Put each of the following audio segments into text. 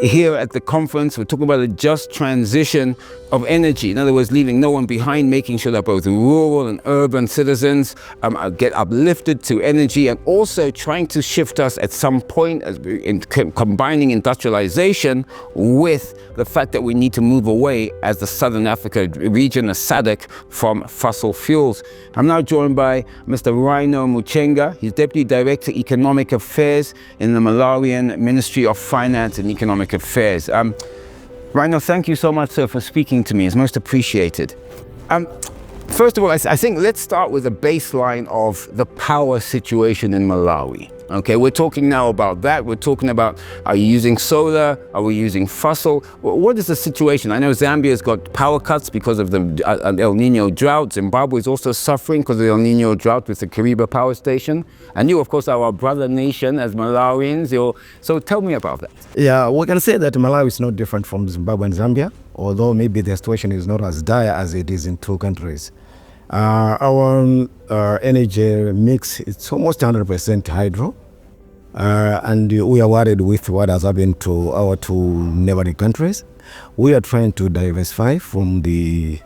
Here at the conference, we're talking about a just transition of energy. In other words, leaving no one behind, making sure that both rural and urban citizens get uplifted to energy, and also trying to shift us at some point in combining industrialization with the fact that we need to move away as the Southern Africa region, a SADC, from fossil fuels. I'm now joined by Mr. Rhino Mchenga. He's Deputy Director, Economic Affairs in the Malawian Ministry of Finance and Economic Affairs. Rhino, thank you so much, sir, for speaking to me. It's most appreciated. First of all, I think let's start with a baseline of the power situation in Malawi. Okay, we're talking now about that. We're talking about, are you using solar? Are we using fossil? What is the situation? I know Zambia's got power cuts because of the El Nino drought. Zimbabwe is also suffering because of the El Nino drought with the Kariba power station. And you, of course, are our brother nation as Malawians. So tell me about that. Yeah, we can say that Malawi is not different from Zimbabwe and Zambia, although maybe the situation is not as dire as it is in two countries. Our energy mix, it's almost 100% hydro, and we are worried with what has happened to our two neighboring countries. We are trying to diversify from the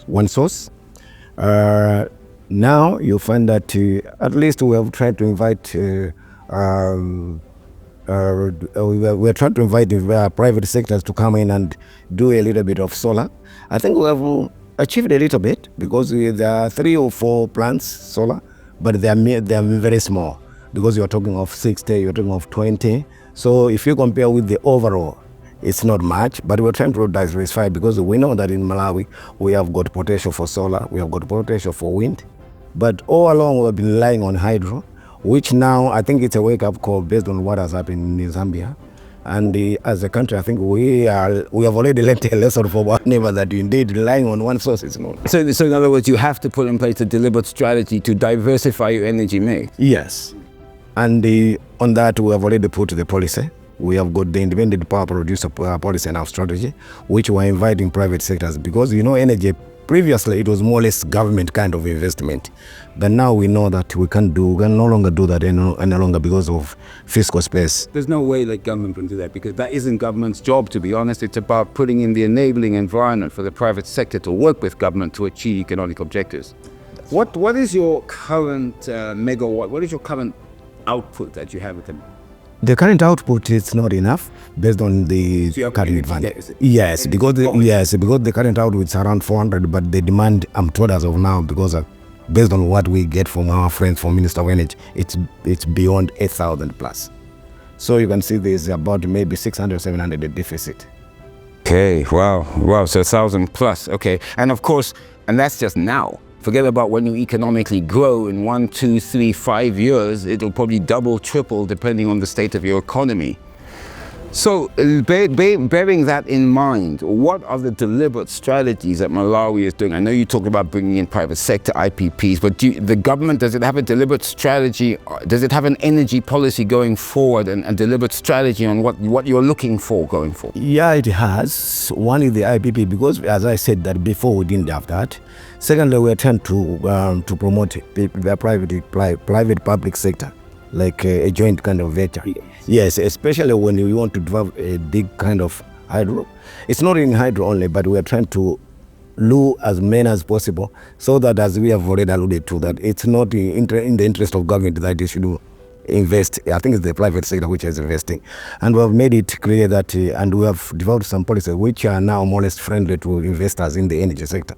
one source. Now you find that at least we have tried to invite we're trying to invite the private sectors to come in and do a little bit of solar. I think we have achieved a little bit because there are 3 or 4 plants solar, but they are very small because you're talking of 60, you're talking of 20. So if you compare with the overall, it's not much, but we're trying to diversify because we know that in Malawi we have got potential for solar, we have got potential for wind, but all along we've been relying on hydro, which now I think it's a wake-up call based on what has happened in Zambia. And as a country, I think we have already learned a lesson for our neighbor that indeed relying on one source is not. So in other words, you have to put in place a deliberate strategy to diversify your energy mix. Yes. And on that, we have already put the policy. We have got the independent power producer policy and our strategy, which we're inviting private sectors because, you know, energy, previously it was more or less government kind of investment. But now we know that we can no longer do that any longer because of fiscal space. There's no way that government can do that because that isn't government's job, to be honest. It's about putting in the enabling environment for the private sector to work with government to achieve economic objectives. What is your current megawatt? What is your current output that you have with them? The current output is not enough based on the current advantage. Yes, because the current output is around 400, but the demand, I'm told as of now, because based on what we get from our friends from Minister of Energy, it's beyond 8,000 plus. So you can see there's about maybe 600, 700 deficit. Okay, wow, so 1,000 plus, okay. And of course, and that's just now. Forget about when you economically grow in 1, 2, 3, 5 years, it'll probably double, triple, depending on the state of your economy. So bearing that in mind, what are the deliberate strategies that Malawi is doing? I know you talked about bringing in private sector IPPs, but the government, does it have a deliberate strategy? Does it have an energy policy going forward and a deliberate strategy on what you're looking for going forward? Yeah, it has. One is the IPP, because as I said that before, we didn't have that. Secondly, we are trying to promote the private public sector, like a joint kind of venture. Yes, especially when you want to develop a big kind of hydro. It's not in hydro only, but we are trying to lure as many as possible so that, as we have already alluded to, that it's not in the interest of government that they should invest. I think it's the private sector which is investing. And we have made it clear that, and we have developed some policies which are now more or less friendly to investors in the energy sector.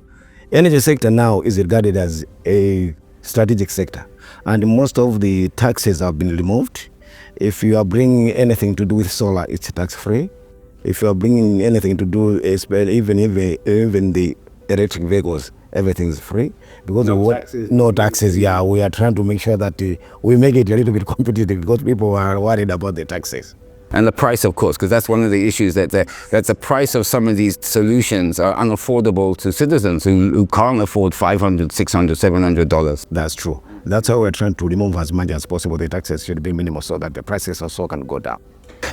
Energy sector now is regarded as a strategic sector, and most of the taxes have been removed. If you are bringing anything to do with solar, it's tax-free. If you are bringing anything to do, even the electric vehicles, everything is free. Because no taxes. Yeah, we are trying to make sure that we make it a little bit competitive because people are worried about the taxes. And the price, of course, because that's one of the issues, that the price of some of these solutions are unaffordable to citizens who can't afford $500, $600, $700. That's true. That's how we're trying to remove as much as possible. The taxes should be minimal so that the prices also can go down.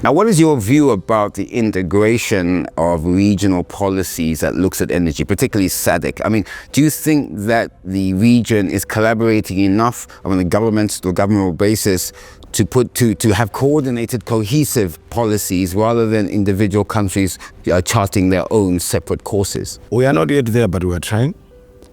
Now, what is your view about the integration of regional policies that looks at energy, particularly SADC? I mean, do you think that the region is collaborating enough on a governmental basis to have coordinated, cohesive policies rather than individual countries charting their own separate courses? We are not yet there, but we are trying.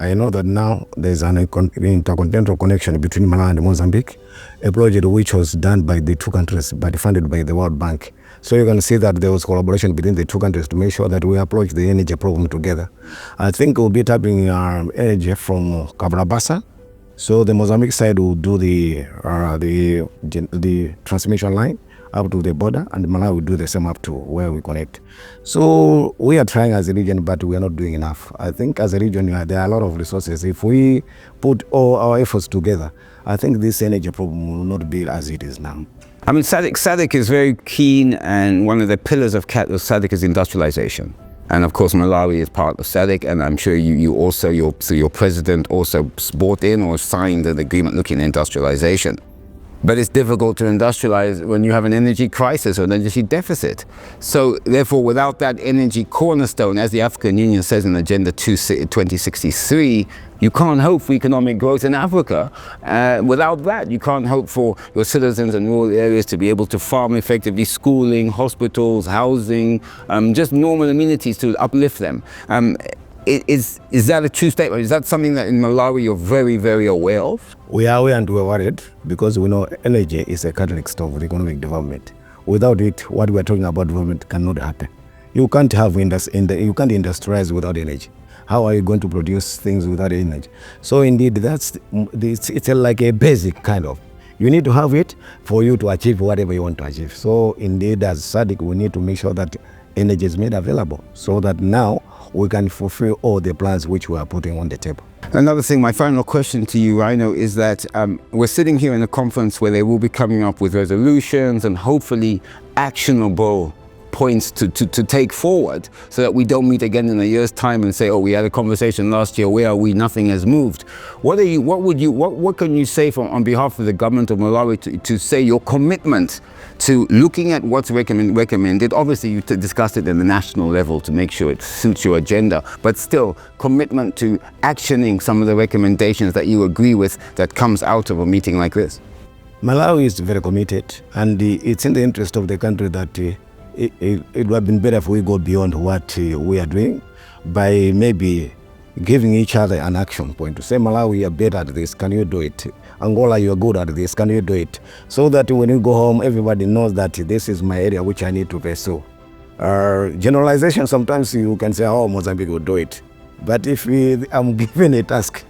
I know that now there's an intercontinental connection between Malawi and Mozambique, a project which was done by the two countries but funded by the World Bank. So you can see that there was collaboration between the two countries to make sure that we approach the energy problem together. I think we'll be tapping energy from Cabrabassa. So the Mozambique side will do the transmission line up to the border, and Malawi will do the same up to where we connect. So we are trying as a region, but we are not doing enough. I think as a region, there are a lot of resources. If we put all our efforts together, I think this energy problem will not be as it is now. I mean, SADC is very keen, and one of the pillars of SADC is industrialization. And of course, Malawi is part of SADC, and I'm sure you also, your president also bought in or signed an agreement looking at industrialization. But it's difficult to industrialize when you have an energy crisis or an energy deficit. So therefore, without that energy cornerstone, as the African Union says in Agenda 2063, you can't hope for economic growth in Africa. Without that, you can't hope for your citizens in rural areas to be able to farm effectively, schooling, hospitals, housing, just normal amenities to uplift them. Is that a true statement? Is that something that in Malawi you're very, very aware of? We are aware and we're worried because we know energy is a catalyst of economic development. Without it, what we're talking about development cannot happen. You can't have you can't industrialize without energy. How are you going to produce things without energy? So indeed, it's like a basic kind of. You need to have it for you to achieve whatever you want to achieve. So indeed, as SADC, we need to make sure that energy is made available so that now we can fulfill all the plans which we are putting on the table. Another thing, my final question to you, Rhino, is that we're sitting here in a conference where they will be coming up with resolutions and hopefully actionable points to take forward so that we don't meet again in a year's time and say, oh, we had a conversation last year, where are we, nothing has moved. What can you say on behalf of the government of Malawi to say your commitment to looking at what's recommended? Obviously you discussed it in the national level to make sure it suits your agenda, but still commitment to actioning some of the recommendations that you agree with that comes out of a meeting like this. Malawi is very committed, and it's in the interest of the country that it would have been better if we go beyond what we are doing by maybe giving each other an action point to say, Malawi, you are better at this, can you do it? Angola, you are good at this, can you do it? So that when you go home, everybody knows that this is my area which I need to pursue. Generalization, sometimes you can say, oh, Mozambique will do it. But if I'm given a task,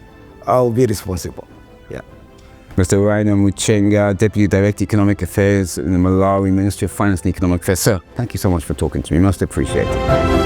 I'll be responsible. Yeah. Mr. Rhino Mchenga, Deputy Director Economic Affairs in the Malawi Ministry of Finance and Economic Affairs. Sir, thank you so much for talking to me. Most appreciated.